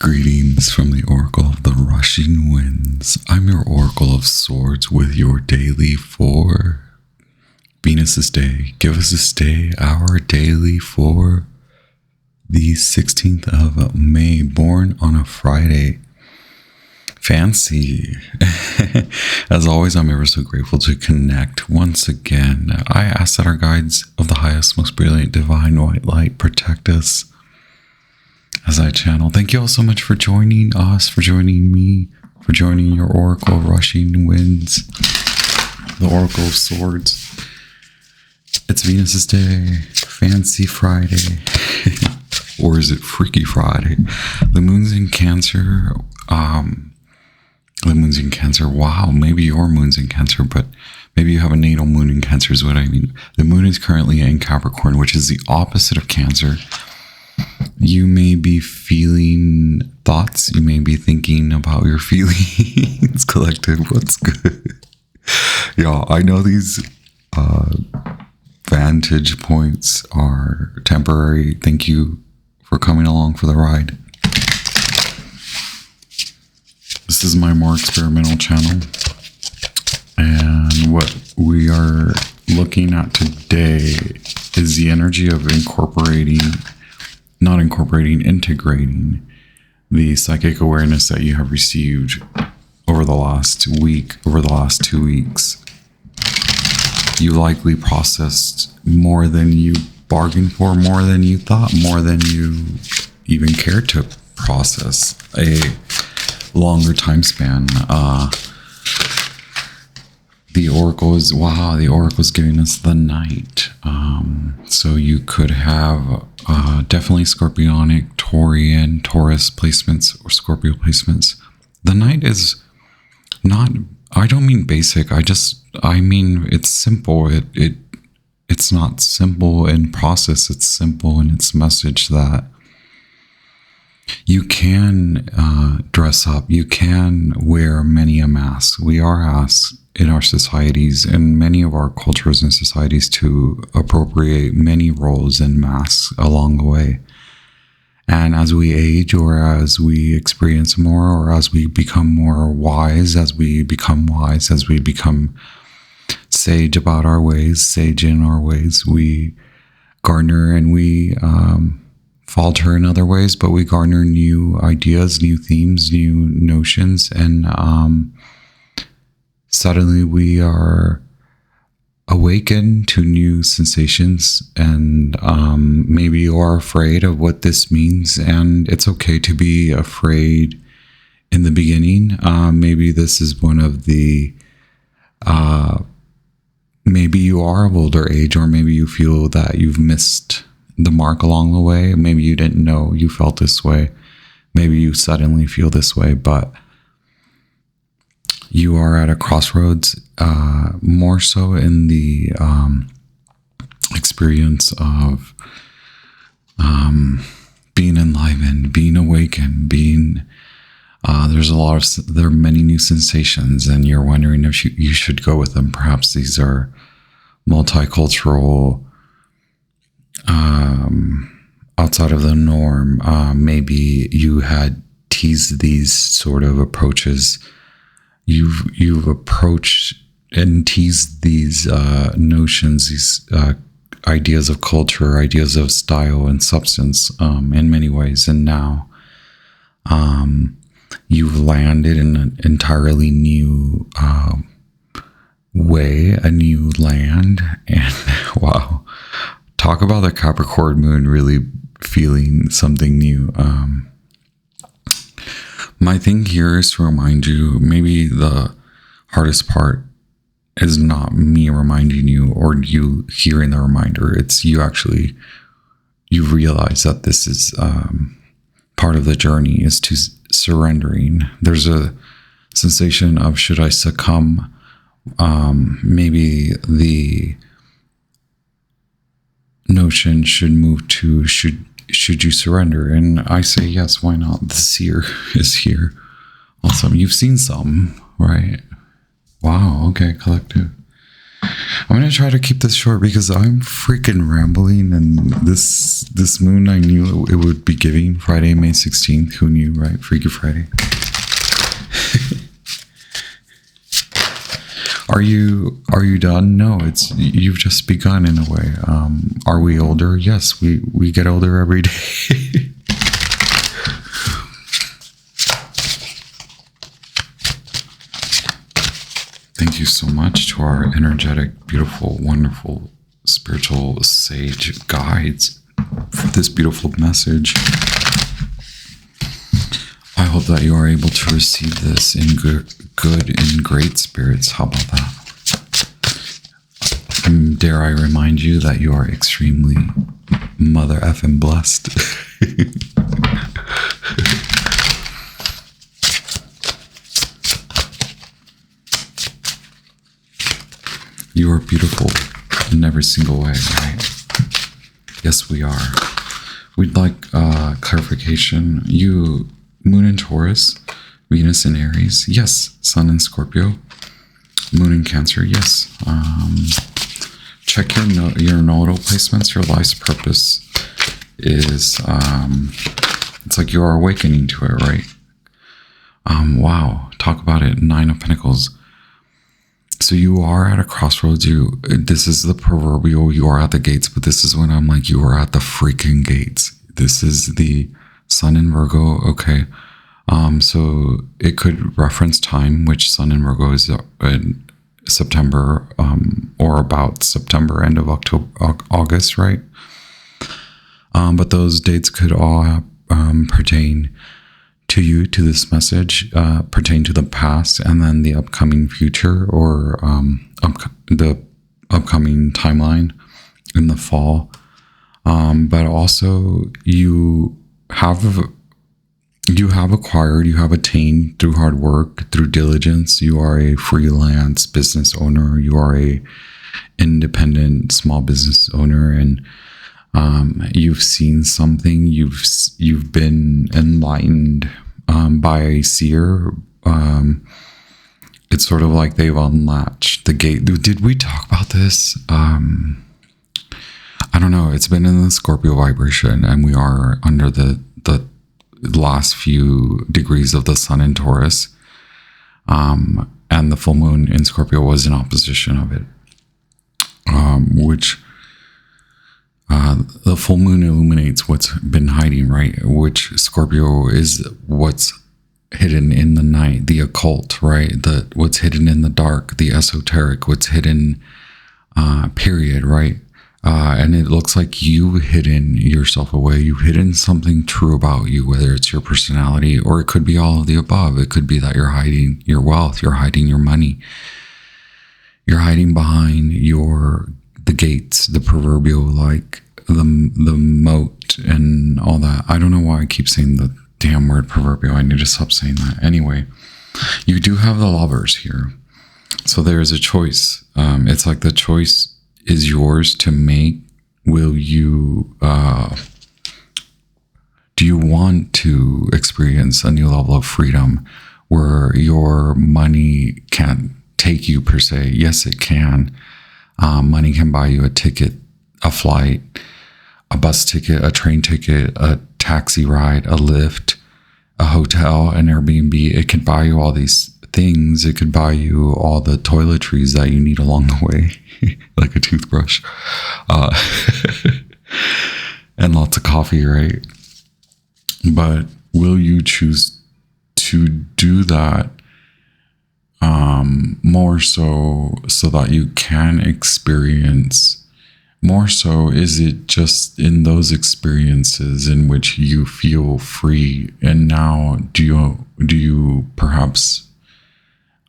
Greetings from the Oracle of the Rushing Winds. I'm your Oracle of Swords with your daily for Venus's Day. Give us this day our daily for the 16th of May, born on a Friday. Fancy. As always, I'm ever so grateful to connect once again. I ask that our guides of the highest, most brilliant, divine white light protect us as I channel. Thank you all so much for joining us, for joining me, for joining your Oracle Rushing Winds, the Oracle of Swords. It's Venus's Day, Fancy Friday, or is it Freaky Friday? The moon's in Cancer. The moon's in Cancer. Wow, maybe your moon's in Cancer, but maybe you have a natal moon in Cancer is what I mean. The moon is currently in Capricorn, which is the opposite of Cancer. You may be feeling thoughts. You may be thinking about your feelings. Collective, what's good? Yeah, I know these vantage points are temporary. Thank you for coming along for the ride. This is my more experimental channel. And what we are looking at today is the energy of integrating the psychic awareness that you have received over the last week, over the last 2 weeks. You likely processed more than you bargained for, more than you thought, more than you even cared to process. A longer time span. The Oracle is, wow, the Oracle is giving us the Knight. So you could have definitely Scorpionic, Taurian, Taurus placements or Scorpio placements. The Knight is not, I don't mean basic. I mean, it's simple. It's not simple in process. It's simple in its message that you can dress up. You can wear many a mask. We are asked in our societies, in many of our cultures and societies, to appropriate many roles and masks along the way. And as we age, or as we experience more, or as we become more wise, as we become sage about our ways, sage in our ways, we garner and we falter in other ways, but we garner new ideas, new themes, new notions, and suddenly we are awakened to new sensations, and maybe you are afraid of what this means, and it's okay to be afraid in the beginning. Maybe this is one of the maybe you are of older age, or maybe you feel that you've missed the mark along the way. Maybe you didn't know you felt this way. Maybe you suddenly feel this way, but you are at a crossroads, more so in the experience of being enlivened, being awakened, being there are many new sensations, and you're wondering if you should go with them. Perhaps these are multicultural, outside of the norm. Maybe you had teased these sort of approaches. You've approached and teased these notions, these ideas of culture, ideas of style and substance, in many ways, and now you've landed in an entirely new way, a new land, and wow, talk about the Capricorn moon really feeling something new. My thing here is to remind you, maybe the hardest part is not me reminding you or you hearing the reminder. It's you realize that this is part of the journey, is to surrendering. There's a sensation of, should I succumb? Maybe the notion should move to, should you surrender? And I say, yes, why not? The seer is here. Awesome. You've seen some, right? Wow. Okay, collective. I'm gonna try to keep this short because I'm freaking rambling, and this moon, I knew it would be giving. Friday, May 16th. Who knew, right? Freaky Friday. Are you done? No, you've just begun in a way. Are we older? Yes, we get older every day. Thank you so much to our energetic, beautiful, wonderful, spiritual sage guides for this beautiful message. I hope that you are able to receive this in good and great spirits. How about that? And dare I remind you that you are extremely mother effing blessed. You are beautiful in every single way, right? Yes, we are. We'd like clarification. You, Moon in Taurus, Venus in Aries, yes. Sun in Scorpio, Moon in Cancer, yes. Check your nodal placements. Your life's purpose is, it's like you are awakening to it, right? Wow, talk about it. 9 of Pentacles. So you are at a crossroads. This is the proverbial, you are at the gates, but this is when I'm like, you are at the freaking gates. This is the Sun in Virgo. Okay. So it could reference time, which Sun in Virgo is in September, or about September, end of August, right? But those dates could all pertain to you, to this message, pertain to the past and then the upcoming future, or the upcoming timeline in the fall. But also you have acquired, you have attained through hard work, through diligence. You are a freelance business owner. You are a independent small business owner, and you've seen something. You've been enlightened by a seer. It's sort of like they've unlatched the gate. Did we talk about this? I don't know. It's been in the Scorpio vibration, and we are under the last few degrees of the Sun in Taurus, and the full moon in Scorpio was in opposition of it, which the full moon illuminates what's been hiding, right? Which Scorpio is what's hidden in the night, the occult, right? What's hidden in the dark, the esoteric, what's hidden, period, right? And it looks like you've hidden yourself away. You've hidden something true about you, whether it's your personality, or it could be all of the above. It could be that you're hiding your wealth, you're hiding your money, you're hiding behind the gates, the proverbial, like the moat and all that. I don't know why I keep saying the damn word proverbial. I need to stop saying that. Anyway, you do have the Lovers here. So there's a choice. It's like the choice is yours to make. Will you, do you want to experience a new level of freedom where your money can't take you per se? Yes, it can. Money can buy you a ticket, a flight, a bus ticket, a train ticket, a taxi ride, a lift, a hotel, an Airbnb. It could buy you all these things. It could buy you all the toiletries that you need along the way, like a toothbrush, and lots of coffee, right? But will you choose to do that more so that you can experience more? So is it just in those experiences in which you feel free, and now do you perhaps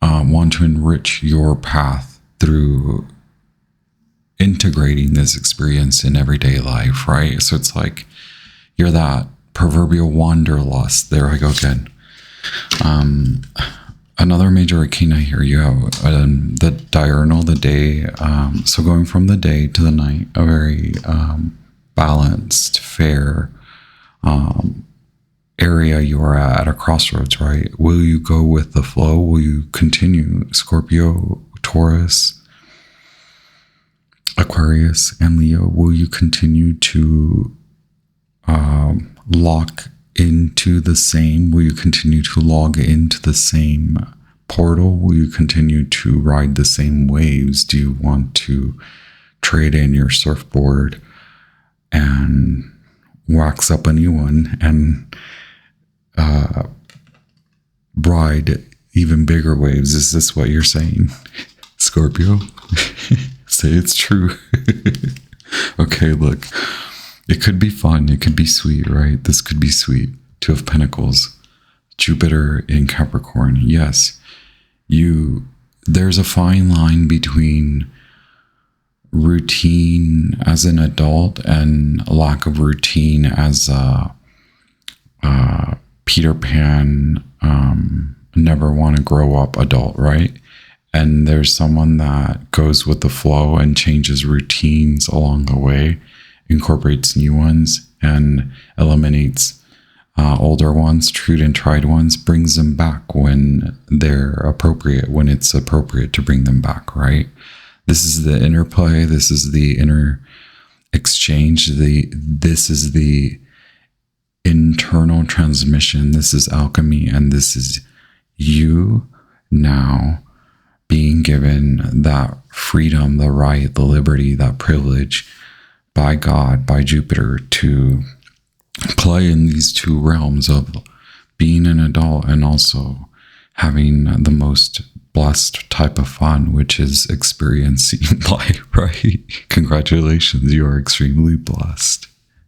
want to enrich your path through integrating this experience in everyday life, right? So it's like you're that proverbial wanderlust. There I go again. Another major arcana here, you have the diurnal, the day. So going from the day to the night, a very balanced, fair area you are at a crossroads, right? Will you go with the flow? Will you continue? Scorpio, Taurus, Aquarius and Leo, will you continue to lock into the same? Will you continue to log into the same portal? Will you continue to ride the same waves? Do you want to trade in your surfboard and wax up a new one and ride even bigger waves? Is this what you're saying, Scorpio? Say it's true. Okay, look, it could be fun. It could be sweet, right? This could be sweet. Two of Pentacles, Jupiter in Capricorn. Yes, there's a fine line between routine as an adult and lack of routine as a Peter Pan, never want to grow up adult, right? And there's someone that goes with the flow and changes routines along the way, incorporates new ones, and eliminates older ones, true and tried ones, brings them back when they're appropriate, when it's appropriate to bring them back, right? This is the interplay. This is the inner exchange. This is the internal transmission. This is alchemy. And this is you now being given that freedom, the right, the liberty, that privilege by God, by Jupiter, to play in these two realms of being an adult and also having the most blessed type of fun, which is experiencing life, right? Congratulations, you are extremely blessed.